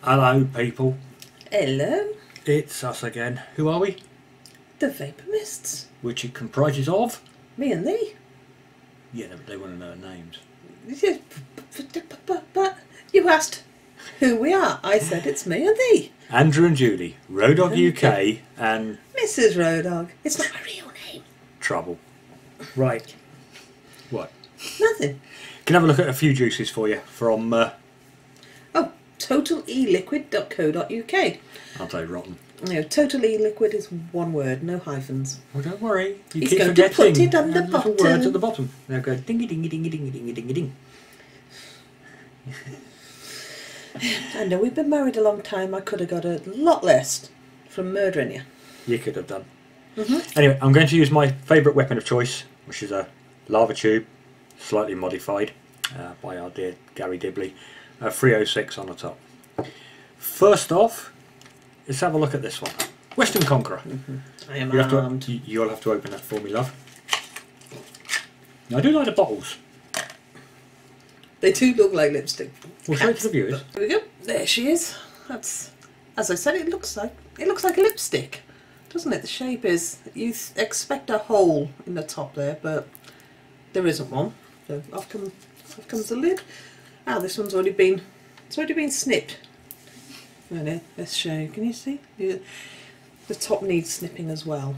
Hello, people. Hello. It's us again. Who are we? The Vapour Mists. Which it comprises of? Me and thee. Yeah, they want to know our names. But you asked who we are. I said it's me and thee. Andrew and Julie, Road Dog UK and... Mrs. Road Dog. It's not my real name. Trouble. Right. What? Nothing. Can have a look at a few juices for you from... Oh, totaleliquid.co.uk. Aren't they rotten? No, Total E-liquid is one word, no hyphens. Well, don't worry. You He's keep going to forgetting. put it on the little bottom. words at the bottom. Now go dingy dingy dingy dingy dingy dingy ding. I know we've been married a long time. I could have got a lot less from murdering you. You could have done. Anyway, I'm going to use my favourite weapon of choice, which is a lava tube, slightly modified by our dear Gary Dibley, 306 on the top. First off, let's have a look at this one. Western Conqueror. I am armed. You'll have to open that for me, love. Now, I do like the bottles. They do look like lipstick. We'll show it to the viewers. There we go. There she is. That's, as I said, it looks like a lipstick, doesn't it? The shape is. You expect a hole in the top there, but there isn't one. So off comes the lid. Ah, this one's already been. It's already been snipped. Right, let's show you. Can you see? The top needs snipping as well.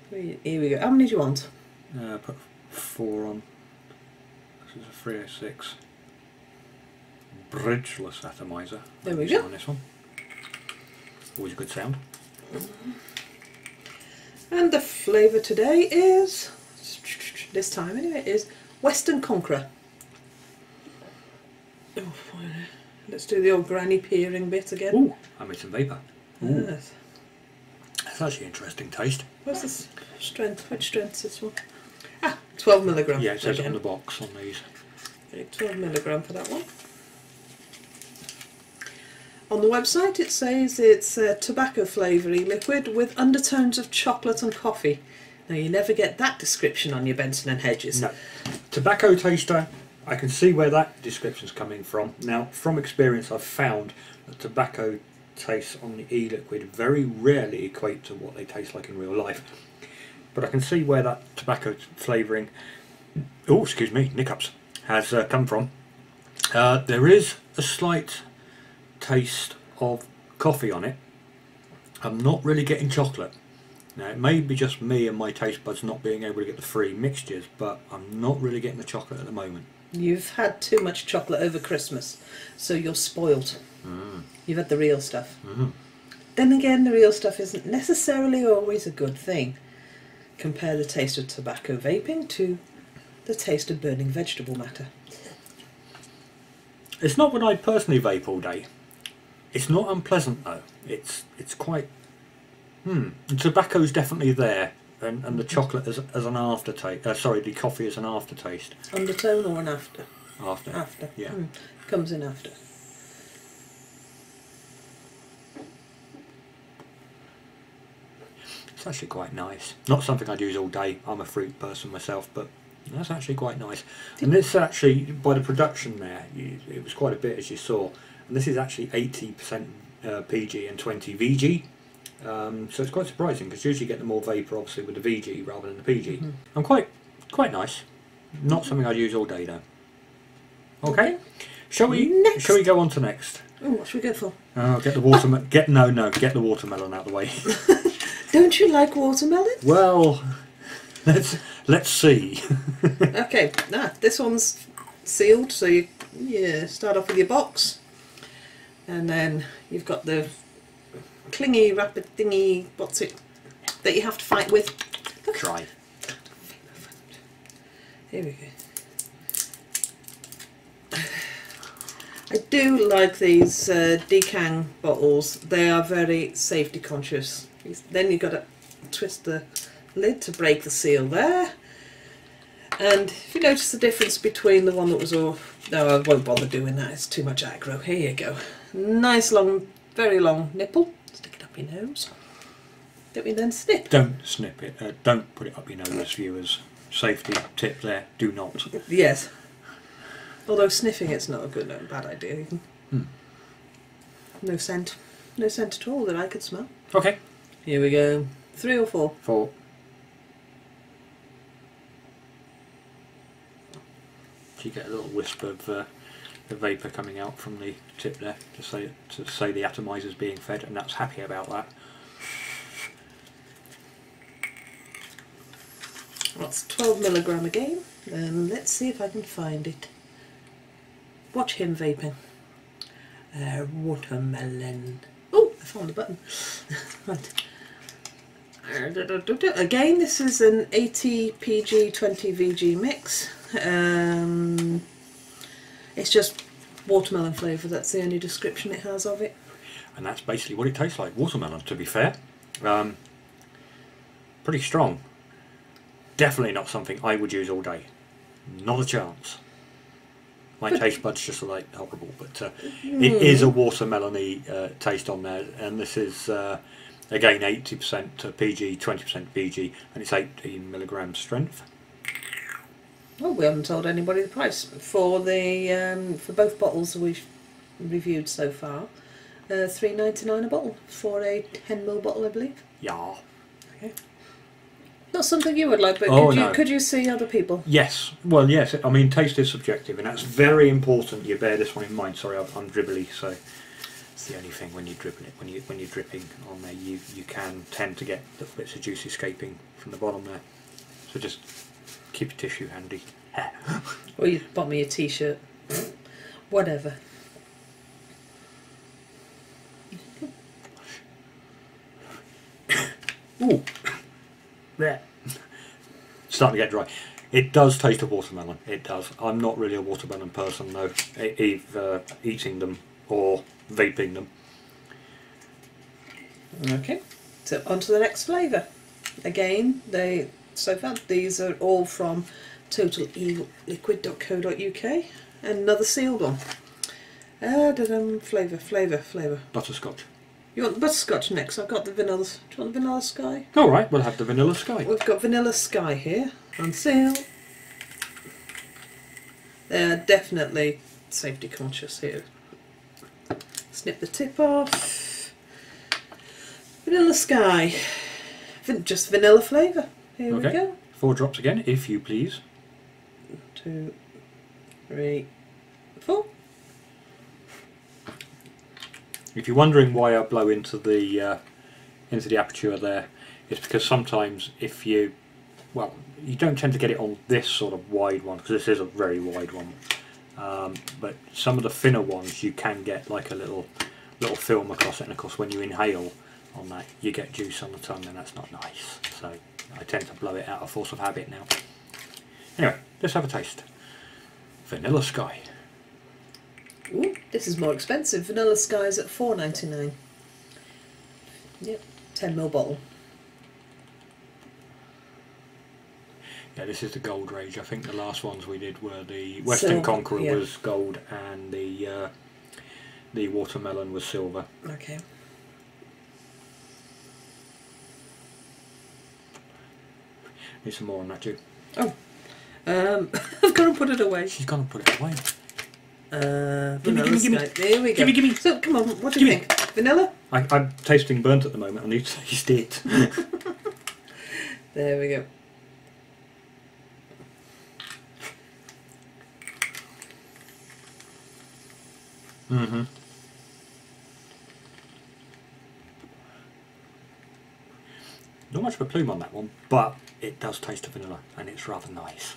Here we go. How many do you want? Put 4 on. This is a 306. Bridgeless atomizer. There we go. On this one. Always a good sound. And the flavour today is, this time anyway, is Western Conqueror. Oh, let's do the old granny peering bit again. Ooh, I made some vapour. Yes. That's actually an interesting taste. What's this strength? Which strength is this one? Ah, 12 milligram. Yeah, it says again. on the box on these. Okay, 12 milligram for that one. On the website it says it's a tobacco flavoury liquid with undertones of chocolate and coffee. Now you never get that description on your Benson and Hedges. No. Tobacco taster, I can see where that description's coming from. Now, from experience, I've found that tobacco tastes on the e-liquid very rarely equate to what they taste like in real life. But I can see where that tobacco flavouring, oh, excuse me, hiccups, has come from. There is a slight taste of coffee on it. I'm not really getting chocolate. Now, it may be just me and my taste buds not being able to get the free mixtures, but I'm not really getting the chocolate at the moment. You've had too much chocolate over Christmas, so you're spoiled. You've had the real stuff. Then again, the real stuff isn't necessarily always a good thing. Compare the taste of tobacco vaping to the taste of burning vegetable matter. It's not what I personally vape all day. It's not unpleasant though. It's quite... The tobacco's definitely there, and the chocolate as an aftertaste. Sorry, the coffee is an aftertaste. Undertone or an after? After. After. Yeah. Comes in after. It's actually quite nice. Not something I'd use all day. I'm a fruit person myself, but that's actually quite nice. And this actually, by the production there, it was quite a bit as you saw. And this is actually 80% PG and 20 VG. So it's quite surprising because usually you get the more vapour obviously with the VG rather than the PG. And quite nice. Not something I'd use all day though. Okay. Shall we go on to next? Oh, what should we go for? Oh, get the watermelon. Get the watermelon out of the way. Don't you like watermelon? Well, let's see. Okay, this one's sealed, so you start off with your box, and then you've got the clingy, rapid thingy, what's it, that you have to fight with. Look. Try. Here we go. I do like these decang bottles. They are very safety conscious. Then you've got to twist the lid to break the seal there. And if you notice the difference between the one that was all... No, I won't bother doing that, it's too much aggro. Here you go. Nice long, very long nipple. Stick it up your nose. Don't we then snip? Don't snip it. Don't put it up your nose, viewers. Safety tip there. Do not. Yes. Although sniffing it's not a bad idea. no scent. No scent at all that I could smell. Okay. Here we go. 3 or 4? 4. You get a little wisp of the vapour coming out from the tip there to say the atomizer's being fed, and that's happy about that. That's 12 milligram again. Let's see if I can find it. Watch him vaping. Watermelon. Oh, I found the button. Right. Again, this is an 80 PG 20 VG mix. It's just watermelon flavour. That's the only description it has of it. And that's basically what it tastes like. Watermelon, to be fair. Pretty strong. Definitely not something I would use all day. Not a chance. My taste buds just are like horrible, but it is a watermelon-y taste on there, and this is again 80% PG, 20% VG, and it's 18 milligram strength. Well, we haven't told anybody the price for the for both bottles we've reviewed so far. $3.99 a bottle for a 10ml bottle, I believe. Yeah. Okay. Not something you would like, but could you see other people? Yes. Well, yes. I mean, taste is subjective, and that's very important. You bear this one in mind. Sorry, I'm dribbly, so it's the only thing when you dribble it. When you're dripping on there, you can tend to get little bits of juice escaping from the bottom there. So just keep your tissue handy. Or you bought me a t-shirt. Whatever. Ooh. There. Starting to get dry. It does taste of watermelon. It does. I'm not really a watermelon person though, either eating them or vaping them. Okay. So on to the next flavour. Again, so far these are all from totaleliquid.co.uk. Another sealed one. Flavour. Butterscotch. You want the butterscotch next? I've got the vanilla. Do you want the vanilla sky? Alright, we'll have the vanilla sky. We've got vanilla sky here on sale. They're definitely safety conscious here. Snip the tip off. Vanilla sky. Just vanilla flavour. Here we go. 4 drops again, if you please. 2, 3, 4. If you're wondering why I blow into the aperture there, it's because sometimes if you don't tend to get it on this sort of wide one, because this is a very wide one, but some of the thinner ones you can get like a little film across it, and of course when you inhale on that you get juice on the tongue, and that's not nice, so I tend to blow it out of force of habit now. Anyway, let's have a taste. Vanilla Sky. Ooh, this is more expensive. Vanilla Sky's at $4.99. Yep, 10ml bottle. Yeah, this is the gold range. I think the last ones we did were the Western Conqueror was gold, and the watermelon was silver. Okay. Need some more on that too. Oh, I've got to put it away. She's gonna put it away. Vanilla Sky. There we go. Gimme. So, come on, what do you think? Vanilla? I'm tasting burnt at the moment. I need to taste it. There we go. Mm-hmm. Not much of a plume on that one, but it does taste of vanilla, and it's rather nice.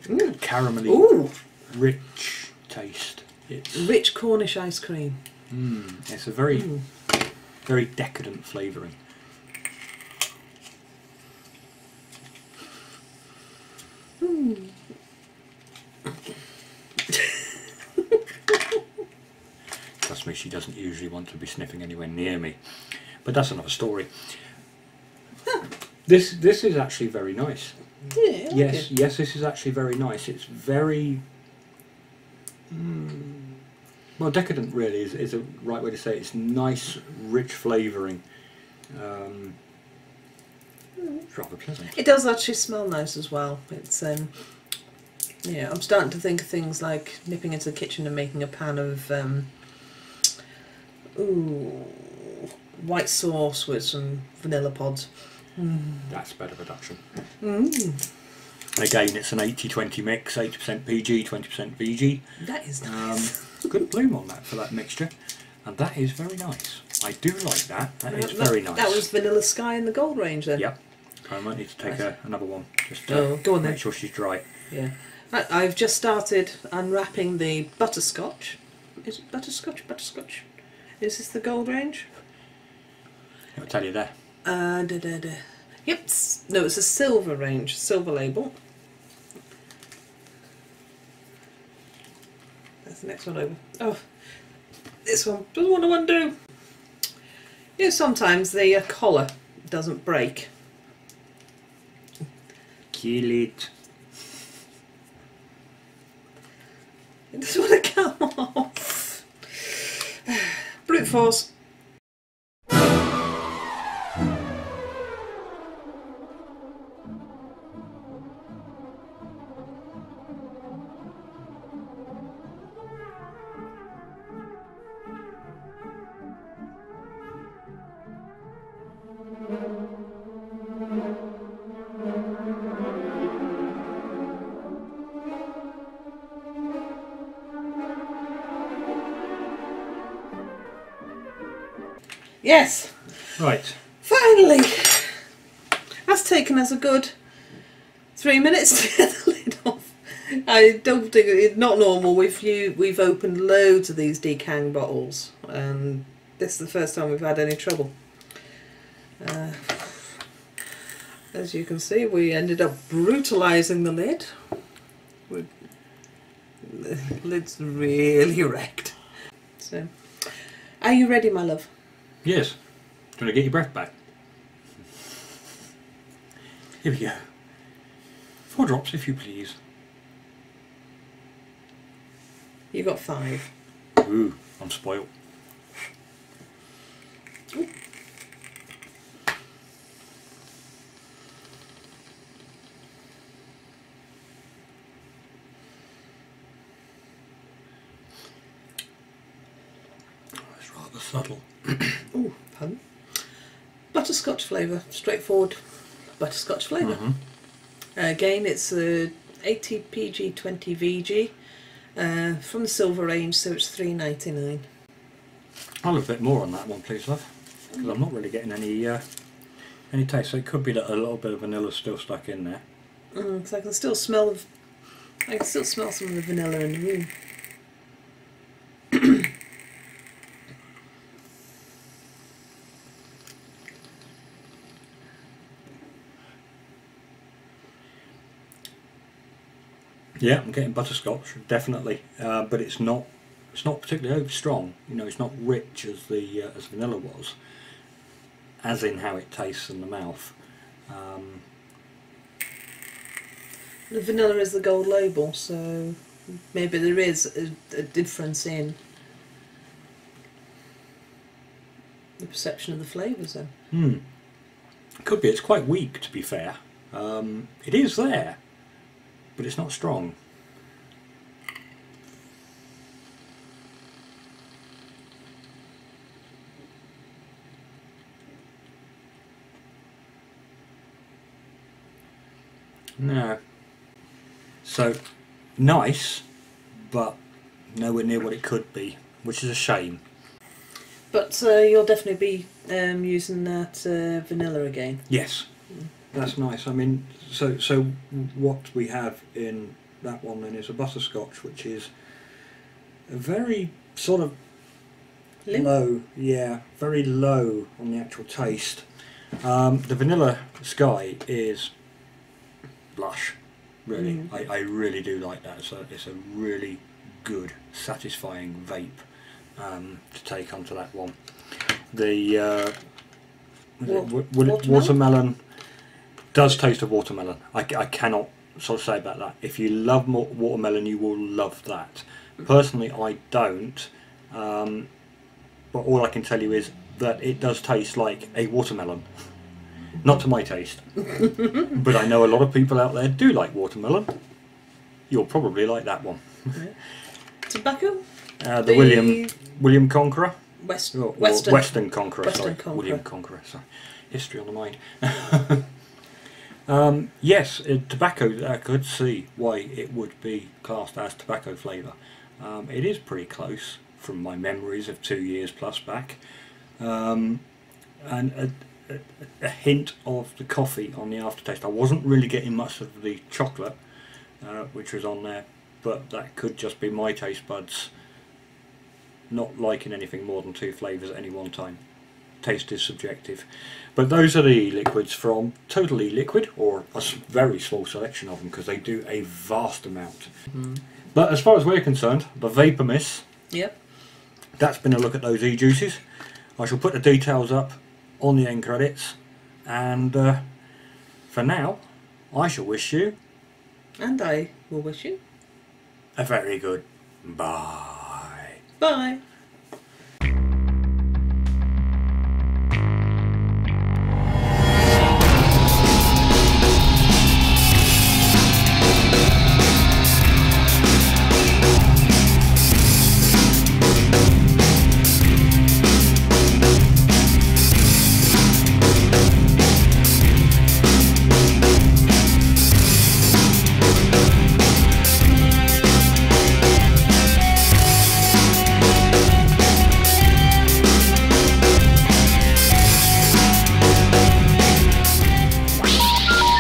Caramelly, rich taste. It's rich Cornish ice cream. It's a very, very decadent flavouring. Trust me, she doesn't usually want to be sniffing anywhere near me, but that's another story. This is actually very nice. Yeah, yes, this is actually very nice. It's very well, decadent really is a right way to say it. It's nice, rich flavouring. It's rather pleasant. It does actually smell nice as well. It's yeah, I'm starting to think of things like nipping into the kitchen and making a pan of Ooh, white sauce with some vanilla pods. That's better production. Mm. Again, it's an 80-20 mix, 80% PG, 20% VG. That is nice. Good bloom on that for that mixture, and that is very nice. I do like that. That is very nice. That was Vanilla Sky in the gold range then? Yep. I might need to take another one just go on then. make sure she's dry. Yeah. I've just started unwrapping the Butterscotch. Is it Butterscotch? Butterscotch. Is this the gold range? I'll tell you there. Yep. No, it's a silver range, silver label. That's the next one over. Oh, this one doesn't want to undo. You know, sometimes the collar doesn't break. Kill it. It doesn't want to come off. Brute force. Yes. Right. Finally. That's taken us a good 3 minutes to get the lid off. I don't think it's not normal. We've opened loads of these decang bottles, and this is the first time we've had any trouble. As you can see, we ended up brutalising the lid. The lid's really wrecked. So, are you ready, my love? Yes. Do you want to get your breath back? Here we go. 4 drops, if you please. You got 5. Ooh, I'm spoiled. Ooh. That's rather subtle. Ooh, pun. Butterscotch flavour, straightforward butterscotch flavour. Again, it's 80 PG, 20 VG from the silver range, so it's $3.99. I'll have a bit more on that one, please, love, because I'm not really getting any taste. So it could be that a little bit of vanilla still stuck in there. So I can still smell some of the vanilla in the room. Yeah, I'm getting butterscotch, definitely, but it's not particularly over strong. You know, it's not rich as the as vanilla was, as in how it tastes in the mouth. The vanilla is the gold label, so maybe there is a difference in the perception of the flavours then. Could be. It's quite weak, to be fair. It is there, but it's not strong. No. So, nice, but nowhere near what it could be, which is a shame. But you'll definitely be using that vanilla again. Yes, that's nice. I mean, so what we have in that one then is a butterscotch, which is a very sort of low, yeah, very low on the actual taste. The Vanilla Sky is lush, really. I really do like that. So it's a really good, satisfying vape to take onto that one. The watermelon does taste of watermelon. I cannot sort of say about that. If you love watermelon, you will love that. Personally, I don't. But all I can tell you is that it does taste like a watermelon. Not to my taste. But I know a lot of people out there do like watermelon. You'll probably like that one. Tobacco? The William Conqueror. Western Conqueror. Western Sorry, Conqueror. William Conqueror. Sorry, history on the mind. Yes, tobacco. I could see why it would be classed as tobacco flavour. It is pretty close from my memories of 2 years plus back, and a hint of the coffee on the aftertaste. I wasn't really getting much of the chocolate, which was on there, but that could just be my taste buds not liking anything more than 2 flavours at any one time. Taste is subjective. But those are the e-liquids from Total E-Liquid, or a very small selection of them because they do a vast amount. But as far as we're concerned, the Vapor Mist, Yep. that's been a look at those e-juices. I shall put the details up on the end credits, and for now I shall wish you, And I will wish you. a very good bye. Bye.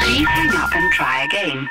Please hang up and try again.